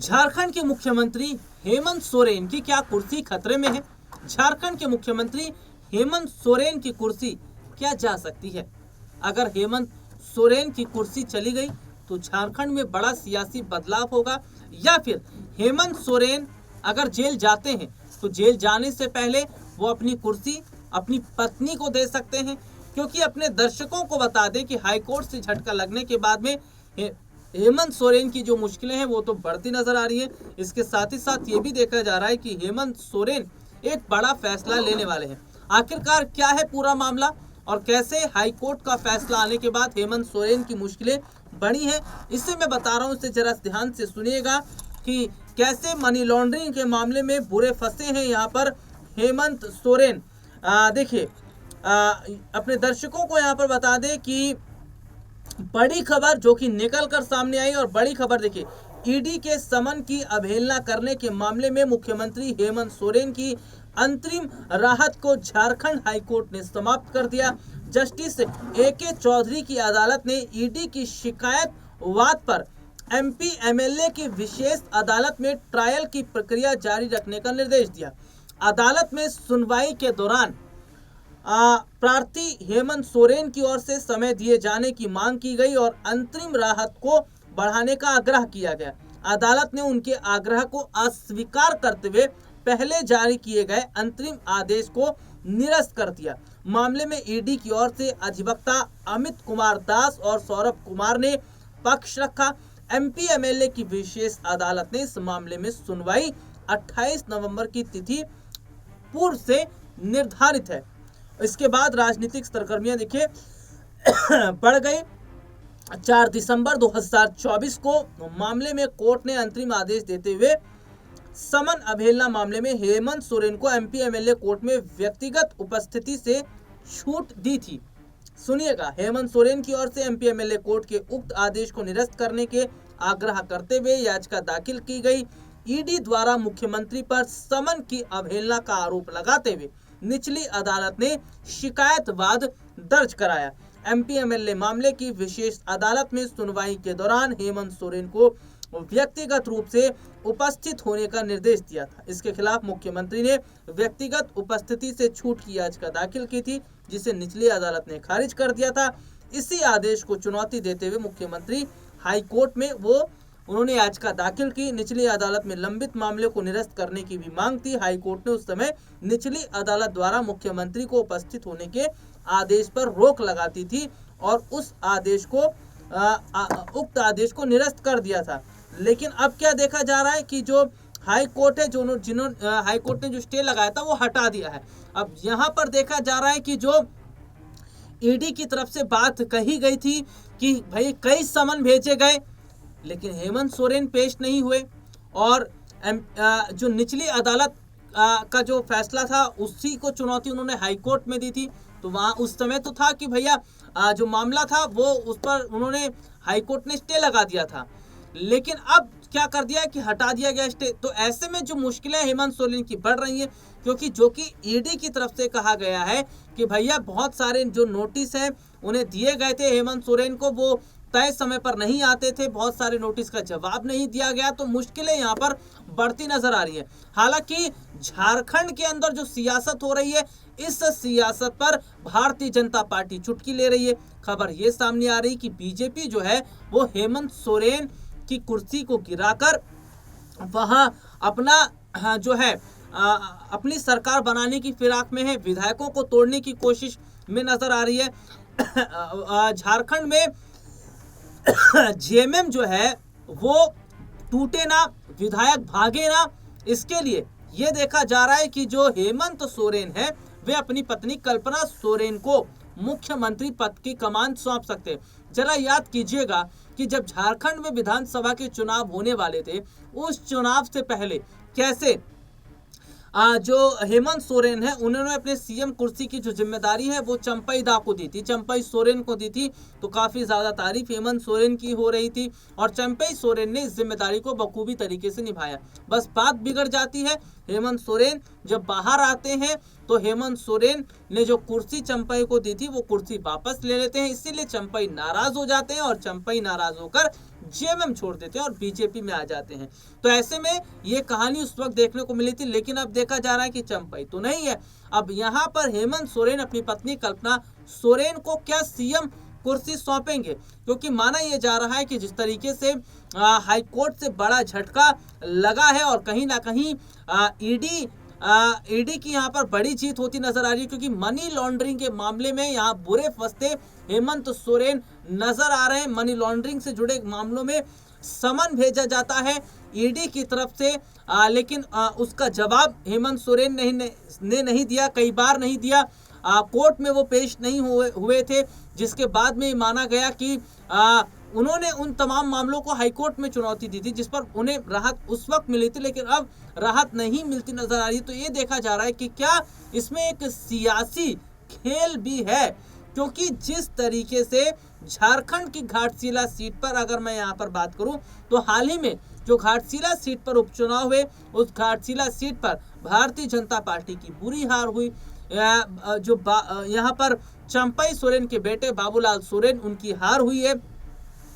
झारखंड के मुख्यमंत्री हेमंत सोरेन की क्या कुर्सी खतरे में है? झारखंड के मुख्यमंत्री हेमंत सोरेन की कुर्सी क्या जा सकती है? अगर हेमंत सोरेन की कुर्सी चली गई तो झारखंड में बड़ा सियासी बदलाव होगा, या फिर हेमंत सोरेन अगर जेल जाते हैं तो जेल जाने से पहले वो अपनी कुर्सी अपनी पत्नी को दे सकते हैं। क्योंकि अपने दर्शकों को बता दें कि हाईकोर्ट से झटका लगने के बाद में हेमंत सोरेन की जो मुश्किलें हैं वो तो बढ़ती नजर आ रही है। इसके साथ ही साथ ये भी देखा जा रहा है कि हेमंत सोरेन एक बड़ा फैसला लेने वाले हैं। आखिरकार क्या है पूरा मामला और कैसे हाईकोर्ट का फैसला आने के बाद हेमंत सोरेन की मुश्किलें बढ़ी हैं, इससे मैं बता रहा हूं। इसे जरा ध्यान से सुनिएगा कि कैसे मनी लॉन्ड्रिंग के मामले में बुरे फंसे हैं यहाँ पर हेमंत सोरेन। देखिए, अपने दर्शकों को यहाँ पर बता दें कि बड़ी खबर जो कि निकल कर सामने आई, और बड़ी खबर देखिए, ईडी के समन की अवहेलना करने के मामले में मुख्यमंत्री हेमंत सोरेन की अंतरिम राहत को झारखंड हाईकोर्ट ने समाप्त कर दिया। जस्टिस AK चौधरी की अदालत ने ईडी की शिकायत वाद पर MP MLA की विशेष अदालत में ट्रायल की प्रक्रिया जारी रखने का निर्देश दिया। अदालत में सुनवाई के दौरान प्रार्थी हेमंत सोरेन की ओर से समय दिए जाने की मांग की गई और अंतरिम राहत को बढ़ाने का आग्रह किया गया। अदालत ने उनके आग्रह को अस्वीकार करते हुए पहले जारी किए गए अंतरिम आदेश को निरस्त कर दिया। मामले में ईडी की ओर से अधिवक्ता अमित कुमार दास और सौरभ कुमार ने पक्ष रखा। MP MLA की विशेष अदालत ने इस मामले में सुनवाई 28 नवंबर की तिथि पूर्व से निर्धारित है। इसके बाद राजनीतिक सरगर्मियां देखिए बढ़ गई। 4 दिसंबर 2024 को मामले में कोर्ट ने अंतरिम आदेश देते हुए समन अवहेलना मामले में हेमंत सोरेन को MP MLA कोर्ट में व्यक्तिगत उपस्थिति से छूट दी थी। सुनिएगा, हेमंत सोरेन की ओर से MP MLA कोर्ट के उक्त आदेश को निरस्त करने के आग्रह करते हुए याचिका दाखिल की गई। ईडी द्वारा मुख्यमंत्री पर समन की अवहेलना का आरोप लगाते हुए निचली अदालत ने शिकायतवाद दर्ज कराया। MP MLA मामले की विशेष अदालत में सुनवाई के दौरान हेमंत सोरेन को व्यक्तिगत रूप से उपस्थित होने का निर्देश दिया था। इसके खिलाफ मुख्यमंत्री ने व्यक्तिगत उपस्थिति से छूट की याचिका दाखिल की थी, जिसे निचली अदालत ने खारिज कर दिया था। इसी आदेश को चुनौती देते हुए मुख्यमंत्री हाईकोर्ट में उन्होंने याचिका दाखिल की। निचली अदालत में लंबित मामले को निरस्त करने की भी मांग थी। हाईकोर्ट ने उस समय निचली अदालत द्वारा मुख्यमंत्री को उपस्थित होने के आदेश पर रोक लगाती थी और उस आदेश को उक्त आदेश को निरस्त कर दिया था। लेकिन अब क्या देखा जा रहा है कि जो हाईकोर्ट है, हाईकोर्ट ने जो स्टे लगाया था वो हटा दिया है। अब यहाँ पर देखा जा रहा है कि जो ईडी की तरफ से बात कही गई थी कि भाई कई समन भेजे गए, लेकिन हेमंत सोरेन पेश नहीं हुए, और जो निचली अदालत का जो फैसला था उसी को चुनौती उन्होंने हाईकोर्ट में दी थी। तो वहाँ उस समय तो था कि भैया जो मामला था वो उस पर उन्होंने हाईकोर्ट ने स्टे लगा दिया था, लेकिन अब क्या कर दिया कि हटा दिया गया स्टे। तो ऐसे में जो मुश्किलें हेमंत सोरेन की बढ़ रही हैं, क्योंकि जो कि ईडी की तरफ से कहा गया है कि भैया बहुत सारे जो नोटिस हैं उन्हें दिए गए थे हेमंत सोरेन को, वो तय समय पर नहीं आते थे, बहुत सारे नोटिस का जवाब नहीं दिया गया, तो मुश्किलें यहाँ पर बढ़ती नजर आ रही है। हालांकि झारखंड के अंदर जो सियासत हो रही है, इस सियासत पर भारतीय जनता पार्टी चुटकी ले रही है। खबर ये सामने आ रही कि बीजेपी जो है वो हेमंत सोरेन की कुर्सी को गिराकर वहां अपना जो है अपनी सरकार बनाने की फिराक में है, विधायकों को तोड़ने की कोशिश में नजर आ रही है। झारखंड में JMM जो है वो टूटे ना, विधायक भागे ना, इसके लिए ये देखा जा रहा है कि जो हेमंत सोरेन है वे अपनी पत्नी कल्पना सोरेन को मुख्यमंत्री पद की कमान सौंप सकते हैं। जरा याद कीजिएगा कि जब झारखंड में विधानसभा के चुनाव होने वाले थे, उस चुनाव से पहले कैसे जो हेमंत सोरेन है उन्होंने अपने CM कुर्सी की जो जिम्मेदारी है वो चंपई दा को दी थी, चंपई सोरेन को दी थी। तो काफी ज्यादा तारीफ हेमंत सोरेन की हो रही थी और चंपई सोरेन ने इस जिम्मेदारी को बखूबी तरीके से निभाया। बस बात बिगड़ जाती है, हेमंत सोरेन जब बाहर आते हैं तो हेमंत सोरेन ने जो कुर्सी चंपई को दी थी वो कुर्सी वापस ले लेते हैं। इसीलिए चंपई नाराज हो जाते हैं और चंपई नाराज होकर जेएमएम छोड़ देते हैं और बीजेपी में आ जाते हैं। तो ऐसे में ये कहानी उस वक्त देखने को मिली थी, लेकिन अब देखा जा रहा है कि चंपई तो नहीं है। अब यहाँ पर हेमंत सोरेन अपनी पत्नी कल्पना सोरेन को क्या सीएम कुर्सी सौंपेंगे, क्योंकि माना यह जा रहा है कि जिस तरीके से हाईकोर्ट से बड़ा झटका लगा है और कहीं ना कहीं ईडी की यहाँ पर बड़ी जीत होती नजर आ रही है, क्योंकि मनी लॉन्ड्रिंग के मामले में यहाँ बुरे फंसते हेमंत सोरेन नजर आ रहे हैं। मनी लॉन्ड्रिंग से जुड़े मामलों में समन भेजा जाता है ईडी की तरफ से, लेकिन उसका जवाब हेमंत सोरेन ने नहीं दिया, कई बार नहीं दिया। कोर्ट में वो पेश नहीं हुए थे, जिसके बाद में माना गया कि उन्होंने उन तमाम मामलों को हाईकोर्ट में चुनौती दी थी, जिस पर उन्हें राहत उस वक्त मिली थी, लेकिन अब राहत नहीं मिलती नजर आ रही। तो ये देखा जा रहा है कि क्या इसमें एक सियासी खेल भी है, क्योंकि जिस तरीके से झारखंड की घाटशिला सीट पर अगर मैं यहाँ पर बात करूं तो हाल ही में जो घाटशिला सीट पर उपचुनाव हुए, उस घाटशिला सीट पर भारतीय जनता पार्टी की बुरी हार हुई। जो यहाँ पर चंपई सोरेन के बेटे बाबूलाल सोरेन, उनकी हार हुई है,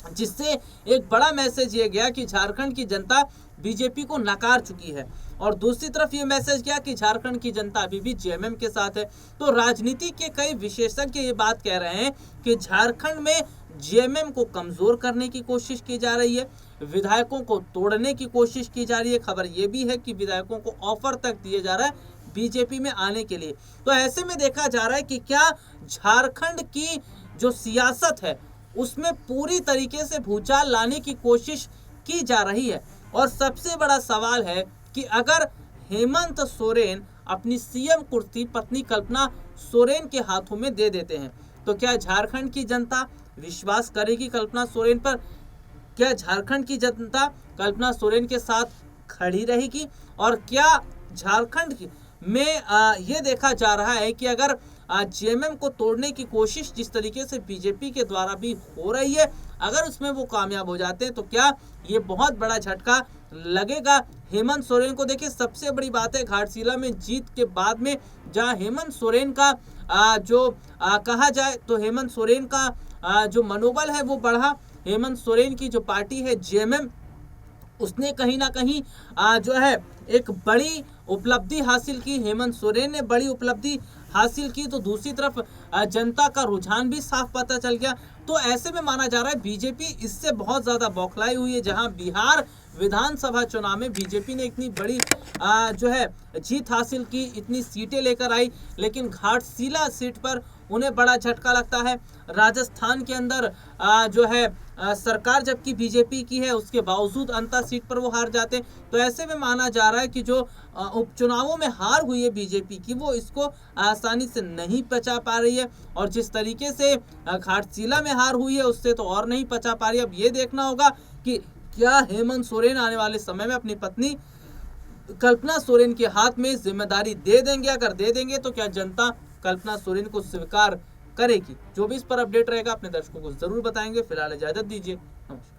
जिससे एक बड़ा मैसेज ये गया कि झारखंड की जनता बीजेपी को नकार चुकी है। और दूसरी तरफ ये मैसेज गया कि झारखंड की जनता अभी भी जेएमएम के साथ है। तो राजनीति के कई विशेषज्ञ ये बात कह रहे हैं कि झारखंड में जेएमएम को कमजोर करने की कोशिश की जा रही है, विधायकों को तोड़ने की कोशिश की जा रही है। खबर ये भी है कि विधायकों को ऑफर तक दिए जा रहा है बीजेपी में आने के लिए। तो ऐसे में देखा जा रहा है कि क्या झारखंड की जो सियासत है उसमें पूरी तरीके से भूचाल लाने की कोशिश की जा रही है। और सबसे बड़ा सवाल है कि अगर हेमंत सोरेन अपनी सीएम कुर्सी पत्नी कल्पना सोरेन के हाथों में दे देते हैं तो क्या झारखंड की जनता विश्वास करेगी कल्पना सोरेन पर? क्या झारखंड की जनता कल्पना सोरेन के साथ खड़ी रहेगी? और क्या झारखंड में ये देखा जा रहा है कि अगर जेएमएम को तोड़ने की कोशिश जिस तरीके से बीजेपी के द्वारा भी हो रही है, अगर उसमें वो कामयाब हो जाते हैं तो क्या ये बहुत बड़ा झटका लगेगा हेमंत सोरेन को? देखिए, सबसे बड़ी बात है घाटशिला में जीत के बाद में जहां हेमंत सोरेन का कहा जाए तो हेमंत सोरेन का जो मनोबल है वो बढ़ा। हेमंत सोरेन की जो पार्टी है जेएमएम, उसने कहीं ना कहीं जो है एक बड़ी उपलब्धि हासिल की। हेमंत सोरेन ने बड़ी उपलब्धि हासिल की, तो दूसरी तरफ जनता का रुझान भी साफ पता चल गया। तो ऐसे में माना जा रहा है बीजेपी इससे बहुत ज्यादा बौखलाई हुई है। जहां बिहार विधानसभा चुनाव में बीजेपी ने इतनी बड़ी जो है जीत हासिल की, इतनी सीटें लेकर आई, लेकिन घाटशिला सीट पर उन्हें बड़ा झटका लगता है। राजस्थान के अंदर जो है सरकार जबकि बीजेपी की है, उसके बावजूद अंतर सीट पर वो हार जाते हैं। तो ऐसे में माना जा रहा है कि जो उपचुनावों में हार हुई है बीजेपी की, वो इसको आसानी से नहीं पचा पा रही है। और जिस तरीके से घाटशिला में हार हुई है उससे तो और नहीं पचा पा रही है। अब ये देखना होगा कि क्या हेमंत सोरेन आने वाले समय में अपनी पत्नी कल्पना सोरेन के हाथ में जिम्मेदारी दे देंगे। अगर दे देंगे तो क्या जनता कल्पना सोरेन को स्वीकार करेगी? जो भी इस पर अपडेट रहेगा अपने दर्शकों को जरूर बताएंगे। फिलहाल इजाजत दीजिए, नमस्कार।